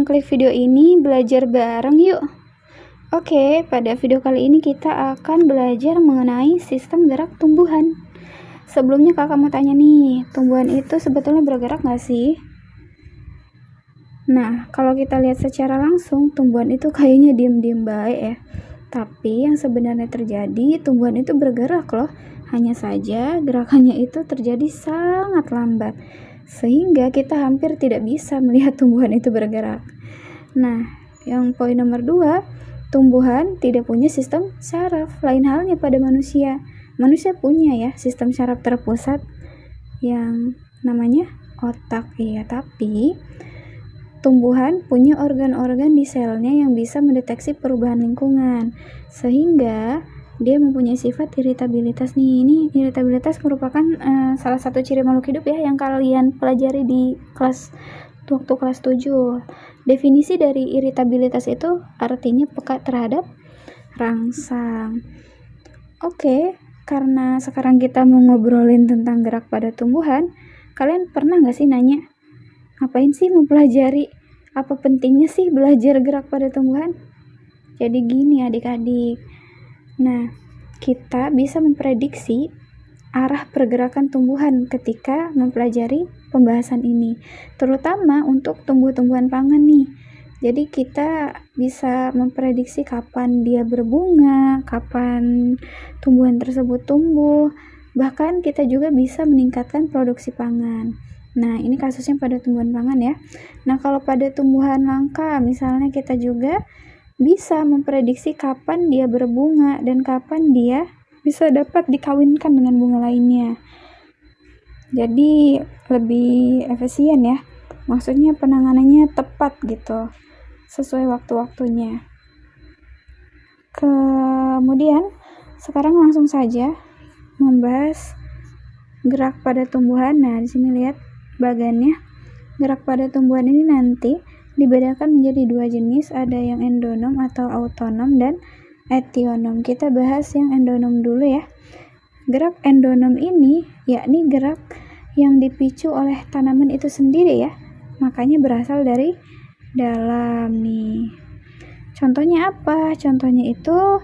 Sebelum klik video ini, belajar bareng yuk. Oke, pada video kali ini kita akan belajar mengenai sistem gerak tumbuhan. Sebelumnya kakak mau tanya nih, tumbuhan itu sebetulnya bergerak nggak sih? Nah, kalau kita lihat secara langsung, tumbuhan itu kayaknya diem-diem baik ya. Tapi yang sebenarnya terjadi, tumbuhan itu bergerak loh. Hanya saja gerakannya itu terjadi sangat lambat, sehingga kita hampir tidak bisa melihat tumbuhan itu bergerak. Nah, yang poin nomor 2, tumbuhan tidak punya sistem saraf. Lain halnya pada manusia. Manusia punya ya sistem saraf terpusat yang namanya otak. Iya, tapi tumbuhan punya organ-organ di selnya yang bisa mendeteksi perubahan lingkungan, sehingga dia mempunyai sifat iritabilitas nih. Ini iritabilitas merupakan salah satu ciri makhluk hidup ya yang kalian pelajari di waktu kelas 7. Definisi dari iritabilitas itu artinya peka terhadap rangsang. Oke, karena sekarang kita mau ngobrolin tentang gerak pada tumbuhan, kalian pernah nggak sih nanya, ngapain sih mempelajari? Apa pentingnya sih belajar gerak pada tumbuhan? Jadi gini adik-adik. Nah, kita bisa memprediksi arah pergerakan tumbuhan ketika mempelajari pembahasan ini, terutama untuk tumbuh-tumbuhan pangan nih. Jadi kita bisa memprediksi kapan dia berbunga, kapan tumbuhan tersebut tumbuh, bahkan kita juga bisa meningkatkan produksi pangan. Nah, ini kasusnya pada tumbuhan pangan ya. Nah, kalau pada tumbuhan langka, misalnya kita juga bisa memprediksi kapan dia berbunga dan kapan dia bisa dapat dikawinkan dengan bunga lainnya. Jadi lebih efisien ya. Maksudnya penanganannya tepat gitu, sesuai waktu-waktunya. Kemudian sekarang langsung saja membahas gerak pada tumbuhan. Nah, di sini lihat bagannya. Gerak pada tumbuhan ini nanti dibedakan menjadi 2 jenis, ada yang endonom atau autonom dan etionom. Kita bahas yang endonom dulu ya. Gerak endonom ini yakni gerak yang dipicu oleh tanaman itu sendiri ya. Makanya berasal dari dalam nih. Contohnya apa? Contohnya itu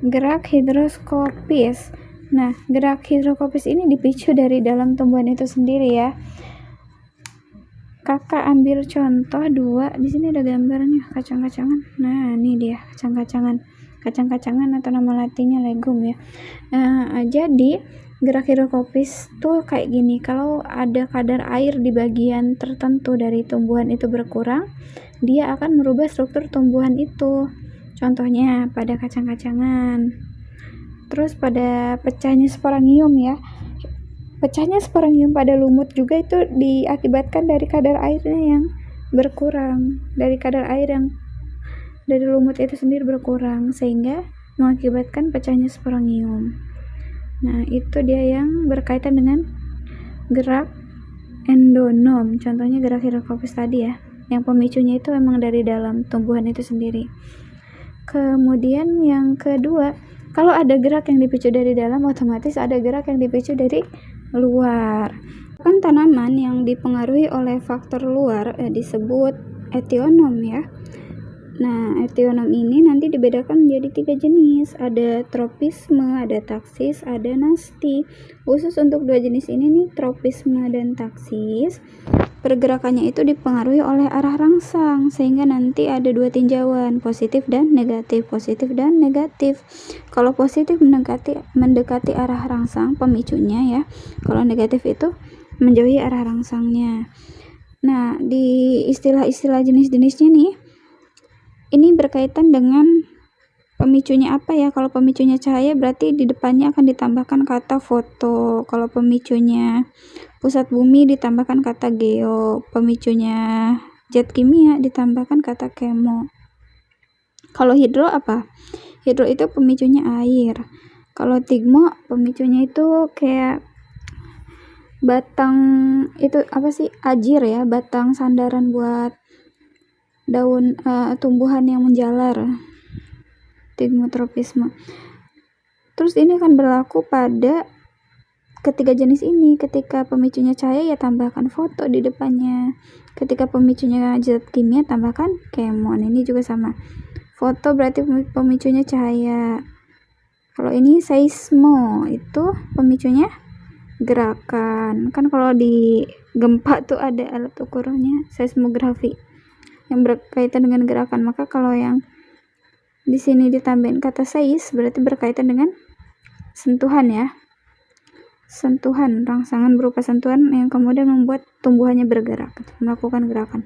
gerak hidroskopis. Nah, gerak hidroskopis ini dipicu dari dalam tumbuhan itu sendiri ya. Kakak ambil contoh 2, di sini ada gambarnya kacang-kacangan. Nah, ini dia kacang-kacangan atau nama latinnya legum ya. Nah, jadi gerak hidroskopis tuh kayak gini. Kalau ada kadar air di bagian tertentu dari tumbuhan itu berkurang, dia akan merubah struktur tumbuhan itu. Contohnya pada kacang-kacangan. Terus pada pecahnya sporangium ya. Pecahnya sporangium pada lumut juga itu diakibatkan dari kadar airnya yang berkurang, dari kadar air yang dari lumut itu sendiri berkurang, sehingga mengakibatkan pecahnya sporangium. Nah, itu dia yang berkaitan dengan gerak endonom. Contohnya gerak hidroskopis tadi ya, yang pemicunya itu memang dari dalam tumbuhan itu sendiri. Kemudian yang kedua, kalau ada gerak yang dipicu dari dalam, otomatis ada gerak yang dipicu dari luar. Kan tanaman yang dipengaruhi oleh faktor luar disebut etionom ya. Nah, etionom ini nanti dibedakan menjadi 3 jenis. Ada tropisme, ada taksis, ada nasti. Khusus untuk 2 jenis ini nih, tropisme dan taksis, pergerakannya itu dipengaruhi oleh arah rangsang, sehingga nanti ada 2 tinjauan, positif dan negatif. Positif dan negatif. Kalau positif mendekati arah rangsang pemicunya ya. Kalau negatif itu menjauhi arah rangsangnya. Nah, di istilah-istilah jenis-jenisnya nih, ini berkaitan dengan pemicunya apa ya. Kalau pemicunya cahaya berarti di depannya akan ditambahkan kata foto. Kalau pemicunya pusat bumi ditambahkan kata geo. Pemicunya zat kimia ditambahkan kata kemo. Kalau hidro apa? Hidro itu pemicunya air. Kalau tigmo pemicunya itu kayak batang itu apa sih? Ajir ya, batang sandaran buat daun tumbuhan yang menjalar. Tigmotropisme. Terus ini akan berlaku pada ketiga jenis ini. Ketika pemicunya cahaya ya tambahkan foto di depannya. Ketika pemicunya zat kimia tambahkan kemon. Ini juga sama. Foto berarti pemicunya cahaya. Kalau ini seismo itu pemicunya gerakan. Kan kalau di gempa tuh ada alat ukurnya seismografi yang berkaitan dengan gerakan. Maka kalau yang di sini ditambahin kata seis berarti berkaitan dengan sentuhan ya. Sentuhan, rangsangan berupa sentuhan yang kemudian membuat tumbuhannya bergerak, melakukan gerakan.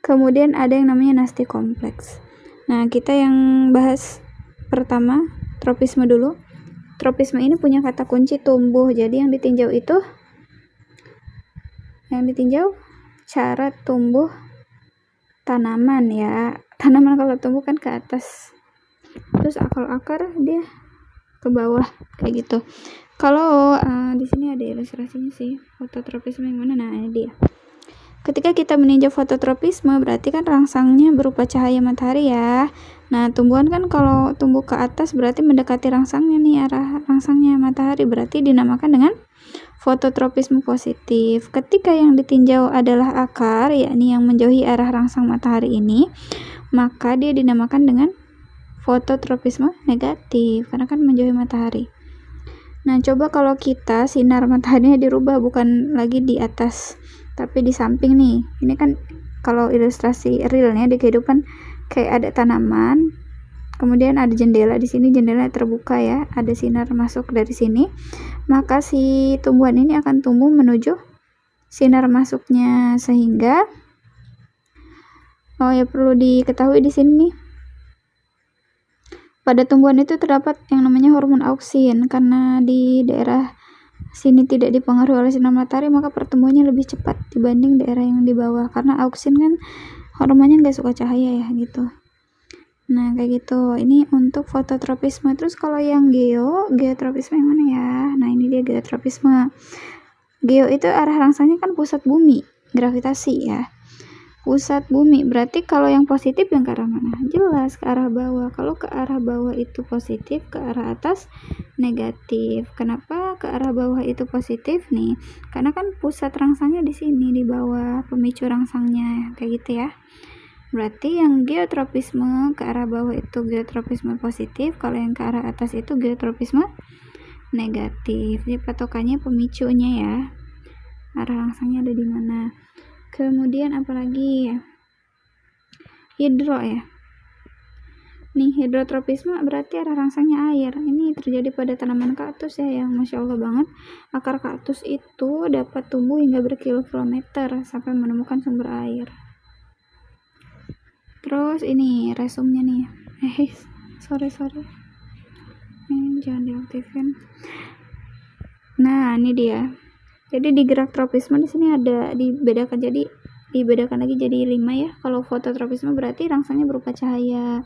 Kemudian ada yang namanya nasti kompleks. Nah, kita yang bahas pertama tropisme dulu. Tropisme ini punya kata kunci tumbuh. Jadi yang ditinjau cara tumbuh tanaman ya. Tanaman kalau tumbuh kan ke atas. Terus akar-akar dia ke bawah kayak gitu. Kalau di sini ada ilustrasinya sih, fototropisme yang mana? Nah, ini dia. Ketika kita meninjau fototropisme berarti kan rangsangnya berupa cahaya matahari ya. Nah, tumbuhan kan kalau tumbuh ke atas berarti mendekati rangsangnya nih, arah rangsangnya matahari, berarti dinamakan dengan fototropisme positif. Ketika yang ditinjau adalah akar, yakni yang menjauhi arah rangsang matahari ini, maka dia dinamakan dengan fototropisme negatif karena kan menjauhi matahari. Nah, coba kalau kita sinar mataharinya dirubah, bukan lagi di atas tapi di samping nih. Ini kan kalau ilustrasi realnya di kehidupan kayak ada tanaman, kemudian ada jendela di sini, jendela terbuka ya, ada sinar masuk dari sini. Maka si tumbuhan ini akan tumbuh menuju sinar masuknya, sehingga perlu diketahui di sini nih. Pada tumbuhan itu terdapat yang namanya hormon auksin. Karena di daerah sini tidak dipengaruhi oleh sinar matahari, maka pertumbuhannya lebih cepat dibanding daerah yang di bawah. Karena auksin kan hormonnya nggak suka cahaya ya gitu. Nah, kayak gitu. Ini untuk fototropisme. Terus kalau yang geotropisme yang mana ya? Nah, ini dia geotropisme. Geo itu arah rangsangnya kan pusat bumi, gravitasi ya. Pusat bumi, berarti kalau yang positif yang ke arah mana? Jelas ke arah bawah. Kalau ke arah bawah itu positif, ke arah atas negatif. Kenapa ke arah bawah itu positif nih? Karena kan pusat rangsangnya di sini, di bawah pemicu rangsangnya, kayak gitu ya. Berarti yang geotropisme ke arah bawah itu geotropisme positif, kalau yang ke arah atas itu geotropisme negatif. Jadi patokannya pemicunya ya. Arah rangsangnya ada di mana? Kemudian apalagi ya? Hidro ya. Nih, hidrotropisme berarti arah rangsangnya air. Ini terjadi pada tanaman kaktus ya, yang Masya Allah banget. Akar kaktus itu dapat tumbuh hingga berkilometer sampai menemukan sumber air. Terus ini resumnya nih. Sorry. Jangan diaktifin. Nah, ini dia. Jadi di gerak tropisme di sini ada dibedakan lagi jadi 5 ya. Kalau fototropisme berarti rangsangnya berupa cahaya.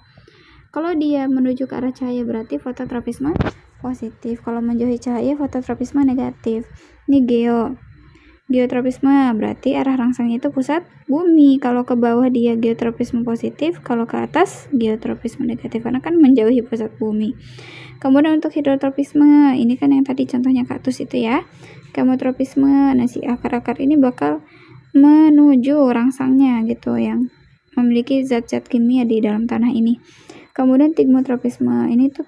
Kalau dia menuju ke arah cahaya berarti fototropisme positif. Kalau menjauhi cahaya fototropisme negatif. Ini geotropisme berarti arah rangsangnya itu pusat bumi. Kalau ke bawah dia geotropisme positif, kalau ke atas geotropisme negatif karena kan menjauhi pusat bumi. Kemudian untuk hidrotropisme, ini kan yang tadi contohnya kaktus itu ya. Kemotropisme, nah si akar-akar ini bakal menuju rangsangnya gitu, yang memiliki zat-zat kimia di dalam tanah ini. Kemudian tigmotropisme, ini tuh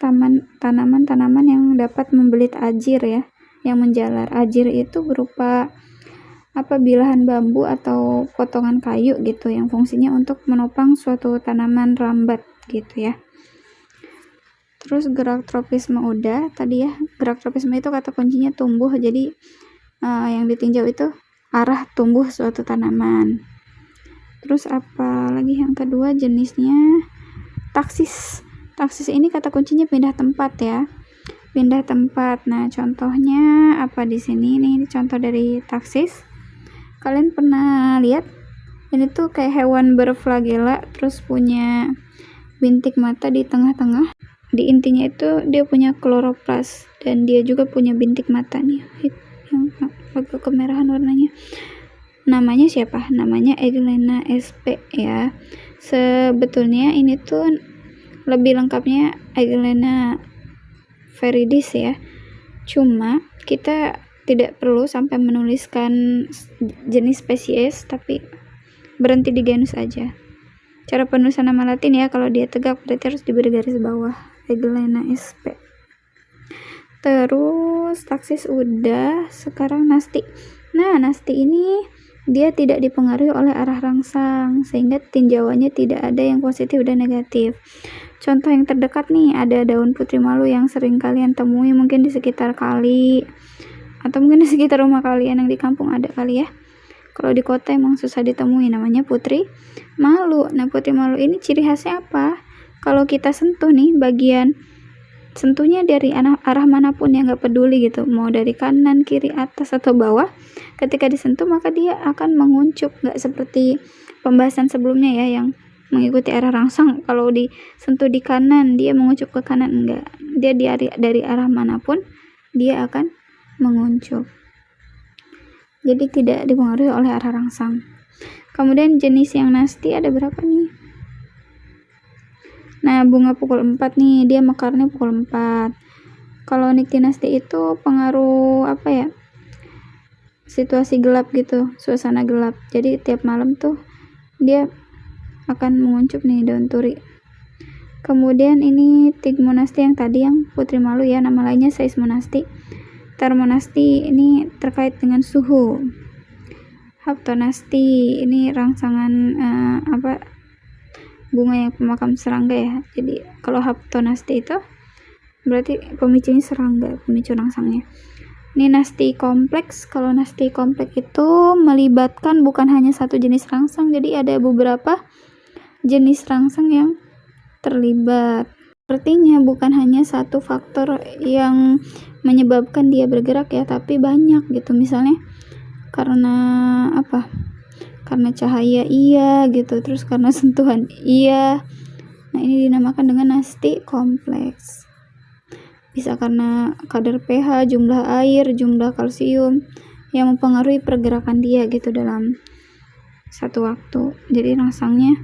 tanaman-tanaman yang dapat membelit ajir ya, yang menjalar. Ajir itu berupa bilahan bambu atau potongan kayu gitu, yang fungsinya untuk menopang suatu tanaman rambat gitu ya. Terus gerak tropisme udah tadi ya. Gerak tropisme itu kata kuncinya tumbuh. Jadi yang ditinjau itu arah tumbuh suatu tanaman. Terus apa lagi yang kedua jenisnya? Taksis. Taksis ini kata kuncinya pindah tempat ya. Pindah tempat. Nah, contohnya apa di sini? Ini contoh dari taksis. Kalian pernah lihat? Ini tuh kayak hewan berflagela terus punya bintik mata di tengah-tengah. Di intinya itu dia punya kloroplas dan dia juga punya bintik mata nih yang agak kemerahan warnanya. Namanya siapa? Namanya Euglena sp ya. Sebetulnya ini tuh lebih lengkapnya Euglena viridis ya. Cuma kita Tidak perlu sampai menuliskan jenis spesies, tapi berhenti di genus aja. Cara penulisan nama Latin ya, kalau dia tegak berarti harus diberi garis bawah. Eglena sp. Terus taksis udah, sekarang nasti. Nah, nasti ini dia tidak dipengaruhi oleh arah rangsang, sehingga tinjauannya tidak ada yang positif dan negatif. Contoh yang terdekat nih, ada daun putri malu yang sering kalian temui mungkin di sekitar kali, atau mungkin di sekitar rumah kalian yang di kampung ada kali ya. Kalau di kota emang susah ditemui, namanya putri malu. Nah, putri malu ini ciri khasnya apa? Kalau kita sentuh nih, bagian sentuhnya dari arah manapun yang gak peduli gitu, mau dari kanan, kiri, atas, atau bawah, ketika disentuh maka dia akan menguncup, gak seperti pembahasan sebelumnya ya yang mengikuti arah rangsang. Kalau disentuh di kanan dia menguncup ke kanan, enggak, dia dari arah manapun dia akan menguncup, jadi tidak dipengaruhi oleh arah rangsang. Kemudian jenis yang nasti ada berapa nih? Nah, bunga pukul 4 nih, dia mekarnya pukul 4. Kalau Nyctinastis itu pengaruh apa ya? Situasi gelap gitu, suasana gelap. Jadi tiap malam tuh dia akan menguncup nih daun turi. Kemudian ini Tigmonasti yang tadi yang putri malu ya, nama lainnya Seismonasti. Termonasti ini terkait dengan suhu. Haptonasti ini rangsangan bunga yang pemakam serangga ya. Jadi kalau Haptonasti itu berarti pemicunya serangga, pemicu rangsangnya. Ini nasti kompleks. Kalau nasti kompleks itu melibatkan bukan hanya satu jenis rangsang, jadi ada beberapa jenis rangsang yang terlibat. Artinya bukan hanya satu faktor yang menyebabkan dia bergerak ya, tapi banyak gitu. Misalnya karena apa? Karena cahaya iya gitu, terus karena sentuhan iya. Nah, ini dinamakan dengan nasti kompleks. Bisa karena kadar pH, jumlah air, jumlah kalsium yang mempengaruhi pergerakan dia gitu dalam satu waktu. Jadi rangsangnya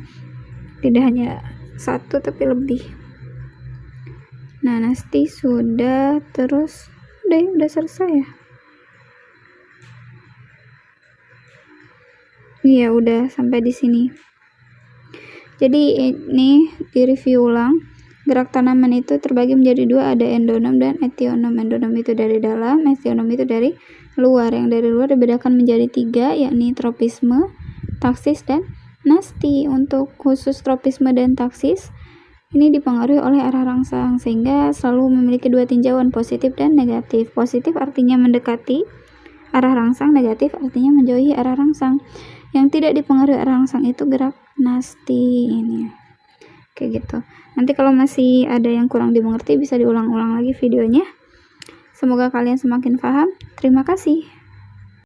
tidak hanya satu tapi lebih. Nah, nasti sudah, terus udah selesai ya. Iya, udah sampai di sini. Jadi ini di review ulang. Gerak tanaman itu terbagi menjadi dua, ada endonom dan etionom. Endonom itu dari dalam, etionom itu dari luar. Yang dari luar dibedakan menjadi 3, yakni tropisme, taksis, dan nasti. Untuk khusus tropisme dan taksis, ini dipengaruhi oleh arah rangsang, sehingga selalu memiliki dua tinjauan, positif dan negatif. Positif artinya mendekati arah rangsang, negatif artinya menjauhi arah rangsang. Yang tidak dipengaruhi arah rangsang itu gerak nasti ini. Kayak gitu. Nanti kalau masih ada yang kurang dimengerti bisa diulang-ulang lagi videonya. Semoga kalian semakin paham. Terima kasih.